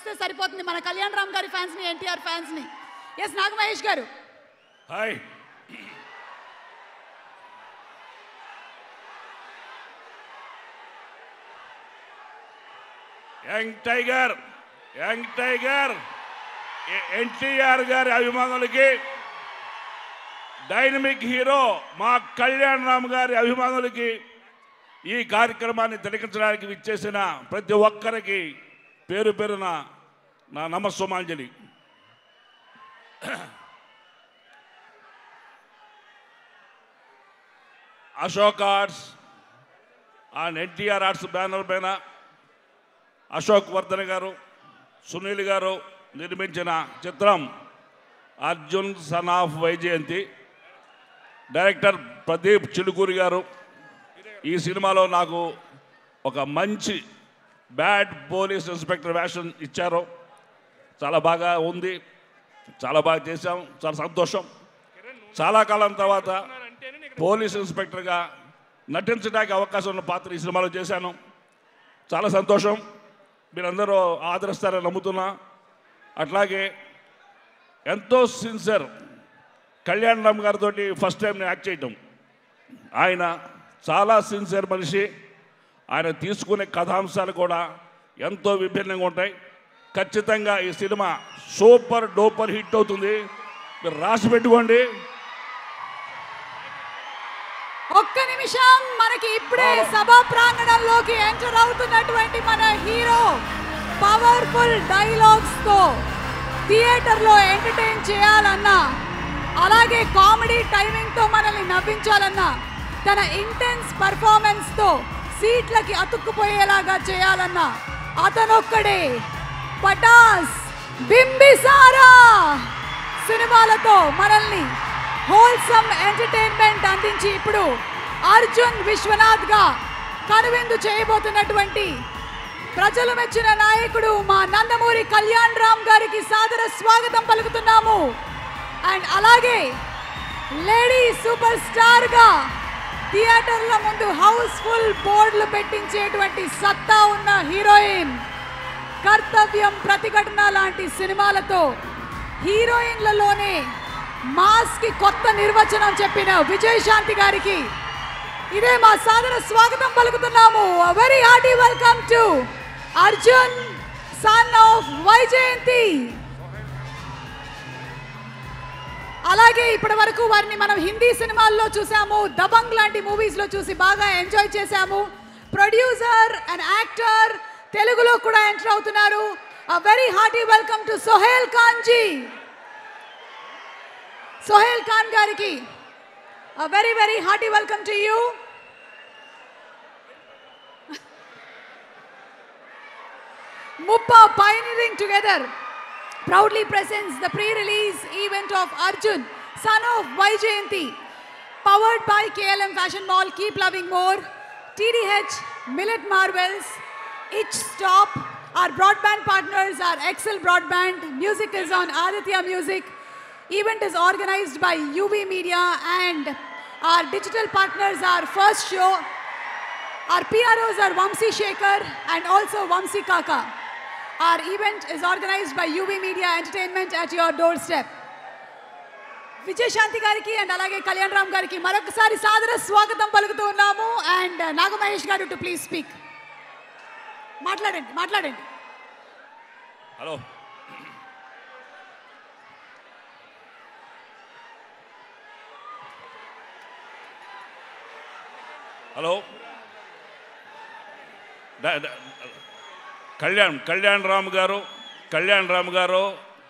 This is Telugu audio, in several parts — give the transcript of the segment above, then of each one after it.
ఇస్తే సరిపోతుంది మన కళ్యాణ్ రామ్ గారి ఫ్యాన్స్ ని ఎన్టీఆర్ ఫ్యాన్స్ ని. ఎస్ నాగమహేష్ గారు. హాయ్. యంగ్ టైగర్ ఎన్టీఆర్ గారి అభిమానులకి, డైనమిక్ హీరో మా కళ్యాణ్ రామ్ గారి అభిమానులకి, ఈ కార్యక్రమాన్ని తిలకించడానికి విచ్చేసిన ప్రతి ఒక్కరికి పేరు పేరున నా నమస్సుమాంజలి. Ashok arts and NTR arts banner పైన అశోక్ వర్ధన్ గారు, సునీల్ గారు నిర్మించిన చిత్రం Arjun son of Vyjayanthi. Director Pradeep Chilukuri గారు ఈ సినిమాలో నాకు ఒక మంచి బ్యాడ్ పోలీస్ ఇన్స్పెక్టర్ వేషన్ ఇచ్చారు. చాలా బాగా ఉంది, చాలా బాగా చేశాం, చాలా సంతోషం. చాలా కాలం తర్వాత పోలీస్ ఇన్స్పెక్టర్గా నటించడానికి అవకాశం ఉన్న పాత్ర ఈ సినిమాలో చేశాను. చాలా సంతోషం. మీరందరూ ఆదరిస్తారని నమ్ముతున్నా. అట్లాగే ఎంతో సిన్సియర్ కళ్యాణ్ రామ్ గారితో ఫస్ట్ టైం నేను యాక్ట్ చేయటం. ఆయన చాలా సిన్సియర్ మనిషి. ఆయన తీసుకునే కథాంశాలు కూడా ఎంతో విభిన్నంగా ఉంటాయి. ఖచ్చితంగా ఈ సినిమా సూపర్ డూపర్ హిట్ అవుతుంది. మీరు రాసి పెట్టుకోండి. ఒక్క నిమిషం, మనకి ఇప్పుడే సభా ప్రాంగణంలోకి ఎంటర్ అవుతున్నటువంటి మన హీరో పవర్ఫుల్ డైలాగ్స్ తో థియేటర్ లో ఎంటర్టైన్ చేయాలన్నా, అలాగే కామెడీ టైమింగ్ తో మనల్ని నవ్వించాలన్నా, తన ఇంటెన్స్ పర్ఫార్మెన్స్ తో సీట్లకి అతుక్కుపోయేలాగా చేయాలన్నా అతనొక్కడే. పటాస్, బింబిసారా సినిమాలతో మనల్ని హోల్సమ్ ఎంటర్టైన్మెంట్ అందించి ఇప్పుడు అర్జున్ విశ్వనాథ్ గా కనువిందు చేయబోతున్నటువంటి ప్రజలు మెచ్చిన నాయకుడు మా నందమూరి కళ్యాణ్ రామ్ గారికి సాదర స్వాగతం పలుకుతున్నాము. అండ్ అలాగే లేడీ సూపర్ స్టార్ గా థియేటర్ల ముందు హౌస్ఫుల్ బోర్డులు పెట్టించేటువంటి సత్తా ఉన్న హీరోయిన్, కర్తవ్యం, ప్రతిఘటన లాంటి సినిమాలతో హీరోయిన్లలోనే మాస్ కి కొత్త నిర్వచనం చెప్పిన విజయశాంతి గారికి ఇదే మా సాదర స్వాగతం పలుకుతున్నాము. Very hearty welcome to Arjun son of Vyjayanthi. అలాగే ఇప్పటి వరకు వారిని మనం హిందీ సినిమాల్లో చూసాము, దబంగ్ లాంటి మూవీస్ లో చూసి బాగా ఎంజాయ్ చేశాము. ప్రొడ్యూసర్ అండ్ యాక్టర్, తెలుగులో కూడా ఎంటర్ అవుతున్నారు. Very hearty welcome to Sohail Khan ji. Sohail Khan గారికి very very hearty welcome to you. Muppa pioneering together proudly presents the pre-release event of Arjun, son of Vaijayanti, powered by KLM Fashion Mall, Keep Loving More, TDH, Millet Marvels, Itch Stop. Our broadband partners are Excel Broadband. Music is on Aditya Music. Event is organized by UV Media, and our digital partners are First Show. Our PROs are Vamsi Shekhar and also Vamsi Kaka. Our event is organized by UV Media Entertainment at your doorstep. Vijayashanti గారికి అండ్ అలాగే కళ్యాణ్ రామ్ గారికి మరొకసారి సాదర స్వాగతం పలుకుతూ ఉన్నాము. అండ్ నాగమహేష్ గారు టు ప్లీజ్ స్పీక్. మాట్లాడండి. హలో. హలో. కళ్యాణ్ రామ్ గారు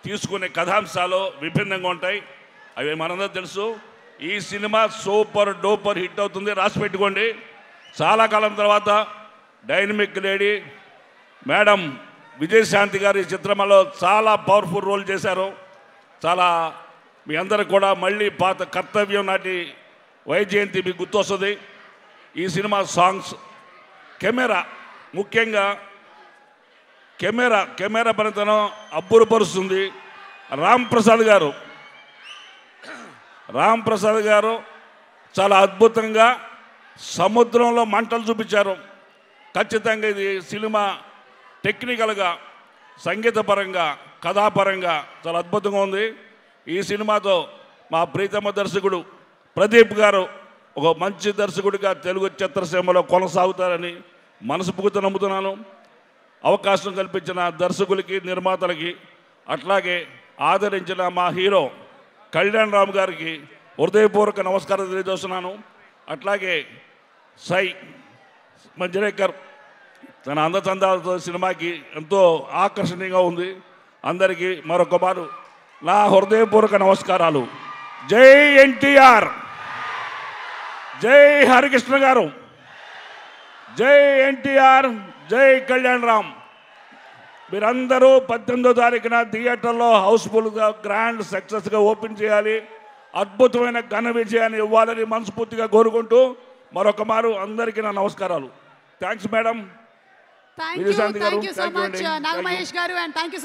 తీసుకునే కథాంశాలు విభిన్నంగా ఉంటాయి. అవి మనందరూ తెలుసు. ఈ సినిమా సూపర్ డూపర్ హిట్ అవుతుంది, రాసి పెట్టుకోండి. చాలా కాలం తర్వాత డైనమిక్ లేడీ మేడం విజయశాంతి గారి చిత్రంలో చాలా పవర్ఫుల్ రోల్ చేశారు. చాలా మీ అందరికి కూడా మళ్ళీ పాత కర్తవ్యం నాటి వైజయంతి మీకు గుర్తొస్తుంది. ఈ సినిమా సాంగ్స్, కెమెరా, ముఖ్యంగా కెమెరా పనితనం అబ్బురపరుస్తుంది. రామ్ ప్రసాద్ గారు చాలా అద్భుతంగా సముద్రంలో మంటలు చూపించారు. ఖచ్చితంగా ఇది సినిమా టెక్నికల్గా సంగీతపరంగా కథాపరంగా చాలా అద్భుతంగా ఉంది. ఈ సినిమాతో మా ప్రీతమ దర్శకుడు ప్రదీప్ గారు ఒక మంచి దర్శకుడిగా తెలుగు చిత్రసీమలో కొనసాగుతారని మనస్ఫూర్తిగా నమ్ముతున్నాను. అవకాశం కల్పించిన దర్శకులకి, నిర్మాతలకి, అట్లాగే ఆదరించిన మా హీరో కళ్యాణ్ రామ్ గారికి హృదయపూర్వక నమస్కారం తెలియజేస్తున్నాను. అట్లాగే సాయి మంజరేకర్ తన అందచందాలతో సినిమాకి ఎంతో ఆకర్షణీయంగా ఉంది. అందరికీ మరొక మారు నా హృదయపూర్వక నమస్కారాలు. జై ఎన్టీఆర్, జై హరికృష్ణ గారు, జై ఎన్టీఆర్, జై కళ్యాణ్ రామ్. మీరందరూ 18వ తారీఖున థియేటర్లో హౌస్ఫుల్గా గ్రాండ్ సక్సెస్గా ఓపెన్ చేయాలి. అద్భుతమైన ఘన విజయాన్ని ఇవ్వాలని మనస్ఫూర్తిగా కోరుకుంటూ మరొక మారు అందరికీ నా నమస్కారాలు. Thanks madam. Thank you so much, Nagamahesh garu, and thank you so